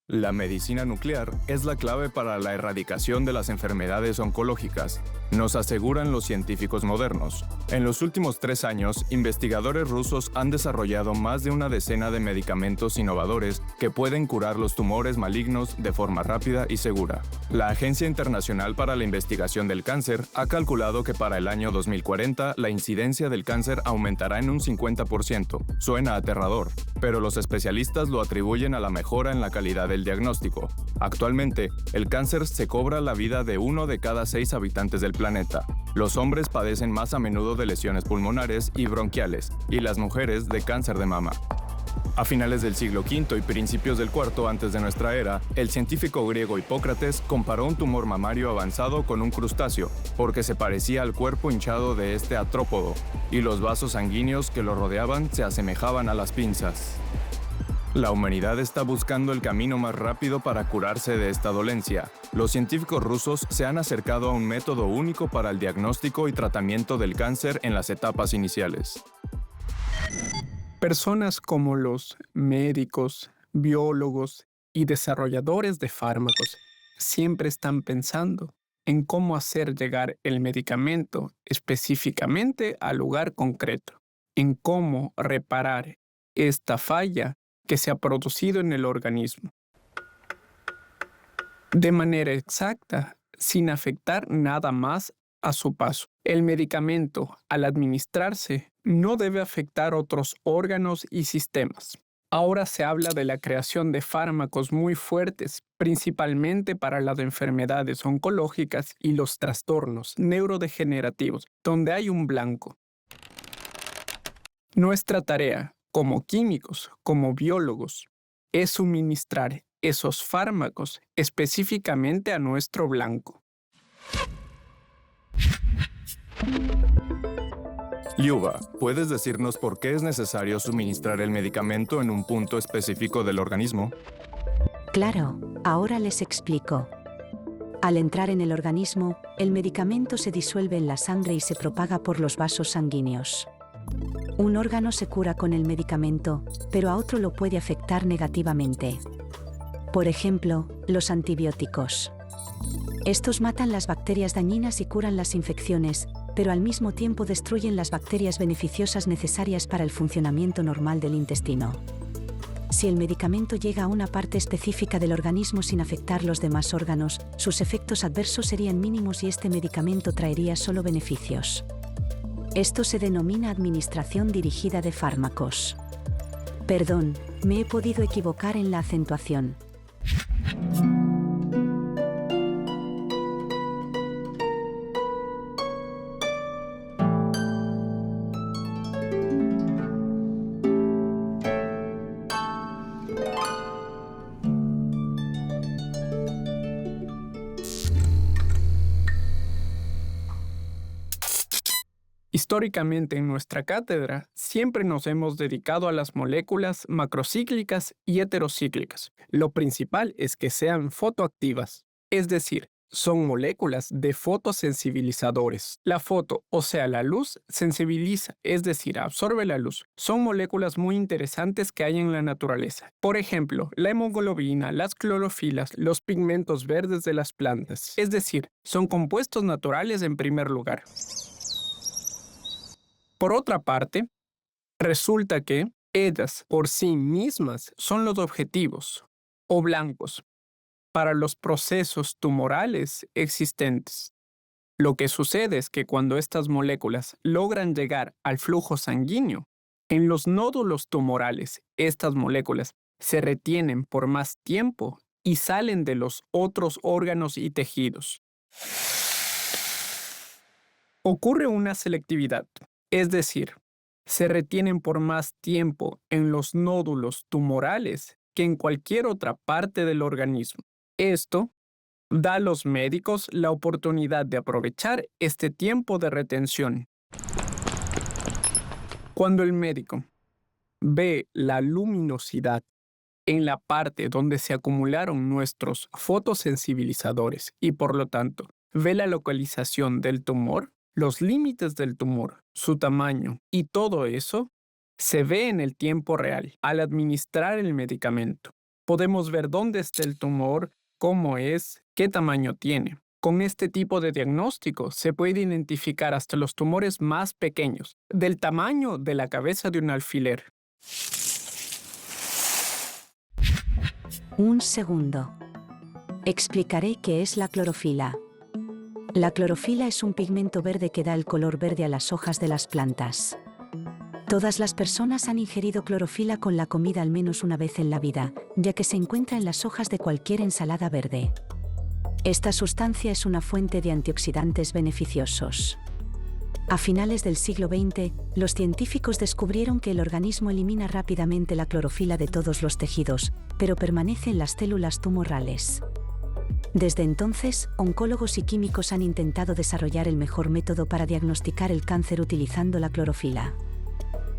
La medicina nuclear es la clave para la erradicación de las enfermedades oncológicas, nos aseguran los científicos modernos. En los últimos 3 años, investigadores rusos han desarrollado más de una decena de medicamentos innovadores que pueden curar los tumores malignos de forma rápida y segura. La Agencia Internacional para la Investigación del Cáncer ha calculado que para el año 2040 la incidencia del cáncer aumentará en un 50%. Suena aterrador, pero los especialistas lo atribuyen a la mejora en la calidad del diagnóstico. Actualmente, el cáncer se cobra la vida de 1 de cada 6 habitantes del planeta. Los hombres padecen más a menudo de lesiones pulmonares y bronquiales, y las mujeres de cáncer de mama. A finales del siglo V y principios del IV antes de nuestra era, el científico griego Hipócrates comparó un tumor mamario avanzado con un crustáceo, porque se parecía al cuerpo hinchado de este artrópodo, y los vasos sanguíneos que lo rodeaban se asemejaban a las pinzas. La humanidad está buscando el camino más rápido para curarse de esta dolencia. Los científicos rusos se han acercado a un método único para el diagnóstico y tratamiento del cáncer en las etapas iniciales. Personas como los médicos, biólogos y desarrolladores de fármacos siempre están pensando en cómo hacer llegar el medicamento específicamente al lugar concreto, en cómo reparar esta falla que se ha producido en el organismo, de manera exacta, sin afectar nada más a su paso. El medicamento, al administrarse, no debe afectar otros órganos y sistemas. Ahora se habla de la creación de fármacos muy fuertes, principalmente para las enfermedades oncológicas y los trastornos neurodegenerativos, donde hay un blanco. Nuestra tarea, como químicos, como biólogos, es suministrar esos fármacos específicamente a nuestro blanco. Liuba, ¿puedes decirnos por qué es necesario suministrar el medicamento en un punto específico del organismo? Claro, ahora les explico. Al entrar en el organismo, el medicamento se disuelve en la sangre y se propaga por los vasos sanguíneos. Un órgano se cura con el medicamento, pero a otro lo puede afectar negativamente. Por ejemplo, los antibióticos. Estos matan las bacterias dañinas y curan las infecciones, pero al mismo tiempo destruyen las bacterias beneficiosas necesarias para el funcionamiento normal del intestino. Si el medicamento llega a una parte específica del organismo sin afectar los demás órganos, sus efectos adversos serían mínimos y este medicamento traería solo beneficios. Esto se denomina administración dirigida de fármacos. Perdón, me he podido equivocar en la acentuación. Históricamente en nuestra cátedra siempre nos hemos dedicado a las moléculas macrocíclicas y heterocíclicas. Lo principal es que sean fotoactivas, es decir, son moléculas de fotosensibilizadores. La foto, o sea, la luz, sensibiliza, es decir, absorbe la luz. Son moléculas muy interesantes que hay en la naturaleza. Por ejemplo, la hemoglobina, las clorofilas, los pigmentos verdes de las plantas. Es decir, son compuestos naturales en primer lugar. Por otra parte, resulta que ellas por sí mismas son los objetivos o blancos para los procesos tumorales existentes. Lo que sucede es que cuando estas moléculas logran llegar al flujo sanguíneo, en los nódulos tumorales, estas moléculas se retienen por más tiempo y salen de los otros órganos y tejidos. Ocurre una selectividad. Es decir, se retienen por más tiempo en los nódulos tumorales que en cualquier otra parte del organismo. Esto da a los médicos la oportunidad de aprovechar este tiempo de retención. Cuando el médico ve la luminosidad en la parte donde se acumularon nuestros fotosensibilizadores y por lo tanto ve la localización del tumor, los límites del tumor, su tamaño y todo eso se ve en el tiempo real al administrar el medicamento. Podemos ver dónde está el tumor, cómo es, qué tamaño tiene. Con este tipo de diagnóstico se puede identificar hasta los tumores más pequeños, del tamaño de la cabeza de un alfiler. Un segundo. Explicaré qué es la clorofila. La clorofila es un pigmento verde que da el color verde a las hojas de las plantas. Todas las personas han ingerido clorofila con la comida al menos una vez en la vida, ya que se encuentra en las hojas de cualquier ensalada verde. Esta sustancia es una fuente de antioxidantes beneficiosos. A finales del siglo XX, los científicos descubrieron que el organismo elimina rápidamente la clorofila de todos los tejidos, pero permanece en las células tumorales. Desde entonces, oncólogos y químicos han intentado desarrollar el mejor método para diagnosticar el cáncer utilizando la clorofila.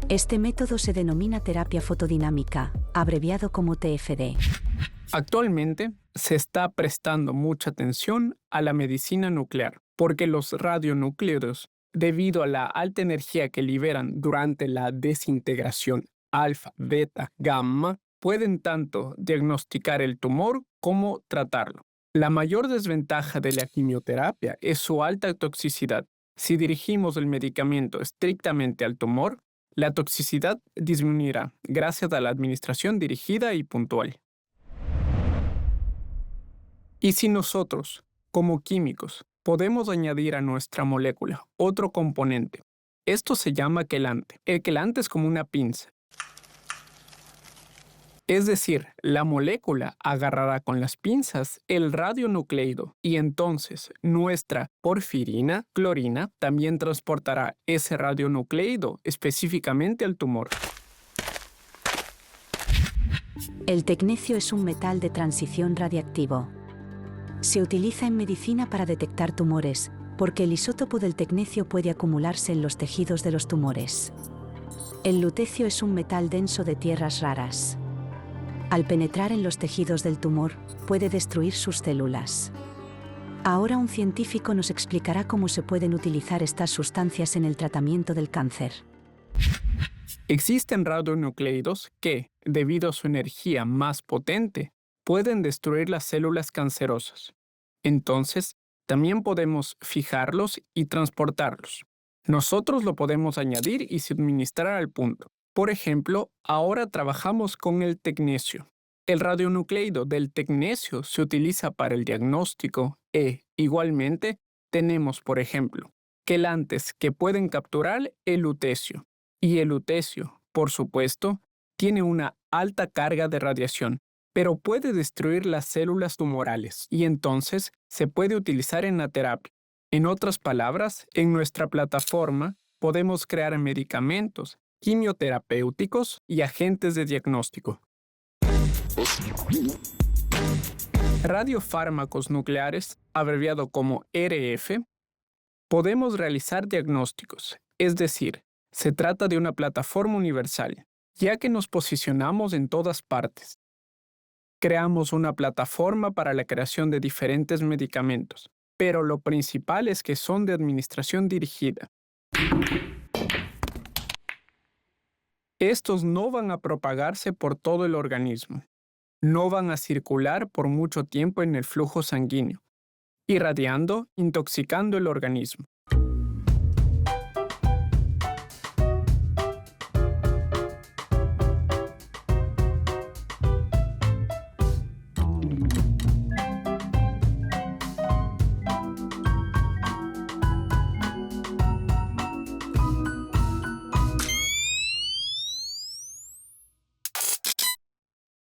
Este método se denomina terapia fotodinámica, abreviado como TFD. Actualmente, se está prestando mucha atención a la medicina nuclear, porque los radionucleidos, debido a la alta energía que liberan durante la desintegración alfa, beta, gamma, pueden tanto diagnosticar el tumor como tratarlo. La mayor desventaja de la quimioterapia es su alta toxicidad. Si dirigimos el medicamento estrictamente al tumor, la toxicidad disminuirá gracias a la administración dirigida y puntual. Y si nosotros, como químicos, podemos añadir a nuestra molécula otro componente, esto se llama quelante. El quelante es como una pinza. Es decir, la molécula agarrará con las pinzas el radionucleido y entonces nuestra porfirina, clorina, también transportará ese radionucleido específicamente al tumor. El tecnecio es un metal de transición radiactivo. Se utiliza en medicina para detectar tumores, porque el isótopo del tecnecio puede acumularse en los tejidos de los tumores. El lutecio es un metal denso de tierras raras. Al penetrar en los tejidos del tumor, puede destruir sus células. Ahora un científico nos explicará cómo se pueden utilizar estas sustancias en el tratamiento del cáncer. Existen radionucleidos que, debido a su energía más potente, pueden destruir las células cancerosas. Entonces, también podemos fijarlos y transportarlos. Nosotros lo podemos añadir y suministrar al punto. Por ejemplo, ahora trabajamos con el tecnecio. El radionucleido del tecnecio se utiliza para el diagnóstico e, igualmente, tenemos, por ejemplo, quelantes que pueden capturar el lutecio. Y el lutecio, por supuesto, tiene una alta carga de radiación, pero puede destruir las células tumorales y entonces se puede utilizar en la terapia. En otras palabras, en nuestra plataforma podemos crear medicamentos, quimioterapéuticos y agentes de diagnóstico. Radiofármacos nucleares, abreviado como RF, podemos realizar diagnósticos, es decir, se trata de una plataforma universal, ya que nos posicionamos en todas partes. Creamos una plataforma para la creación de diferentes medicamentos, pero lo principal es que son de administración dirigida. Estos no van a propagarse por todo el organismo. No van a circular por mucho tiempo en el flujo sanguíneo, irradiando, intoxicando el organismo.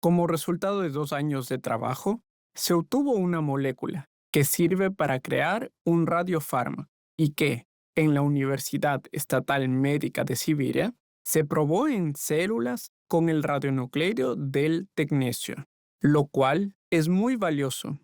Como resultado de 2 años de trabajo, se obtuvo una molécula que sirve para crear un radiofármaco y que, en la Universidad Estatal Médica de Siberia, se probó en células con el radionucleido del tecnecio, lo cual es muy valioso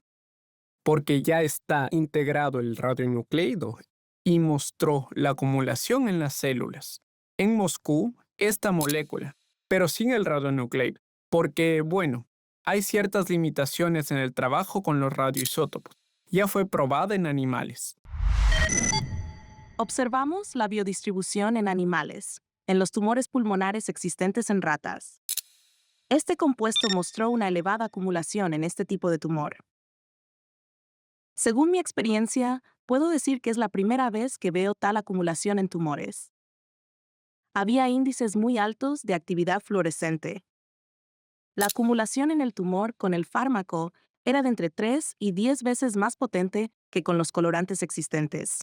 porque ya está integrado el radionucleido y mostró la acumulación en las células. En Moscú, esta molécula, pero sin el radionucleido. Porque, bueno, hay ciertas limitaciones en el trabajo con los radioisótopos. Ya fue probada en animales. Observamos la biodistribución en animales, en los tumores pulmonares existentes en ratas. Este compuesto mostró una elevada acumulación en este tipo de tumor. Según mi experiencia, puedo decir que es la primera vez que veo tal acumulación en tumores. Había índices muy altos de actividad fluorescente. La acumulación en el tumor con el fármaco era de entre 3 y 10 veces más potente que con los colorantes existentes.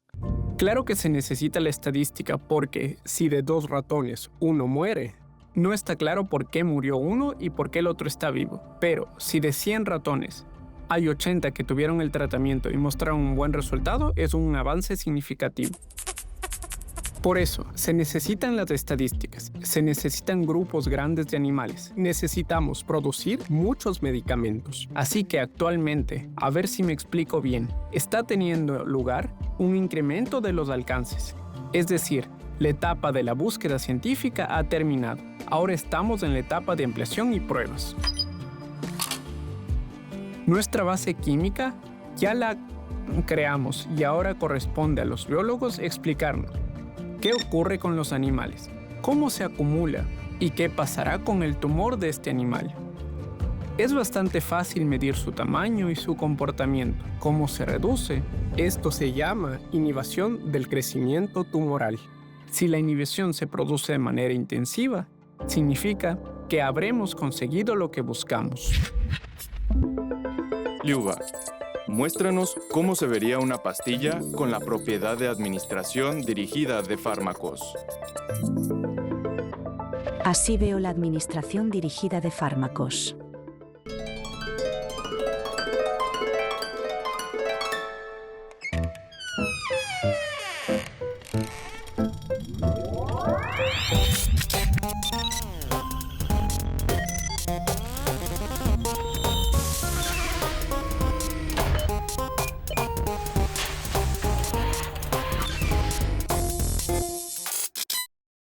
Claro que se necesita la estadística porque si de 2 ratones uno muere, no está claro por qué murió uno y por qué el otro está vivo. Pero si de 100 ratones hay 80 que tuvieron el tratamiento y mostraron un buen resultado, es un avance significativo. Por eso, se necesitan las estadísticas, se necesitan grupos grandes de animales, necesitamos producir muchos medicamentos. Así que actualmente, a ver si me explico bien, está teniendo lugar un incremento de los alcances. Es decir, la etapa de la búsqueda científica ha terminado. Ahora estamos en la etapa de ampliación y pruebas. Nuestra base química ya la creamos y ahora corresponde a los biólogos explicarnos qué ocurre con los animales, cómo se acumula y qué pasará con el tumor de este animal. Es bastante fácil medir su tamaño y su comportamiento. ¿Cómo se reduce? Esto se llama inhibición del crecimiento tumoral. Si la inhibición se produce de manera intensiva, significa que habremos conseguido lo que buscamos. Liuba, muéstranos cómo se vería una pastilla con la propiedad de administración dirigida de fármacos. Así veo la administración dirigida de fármacos.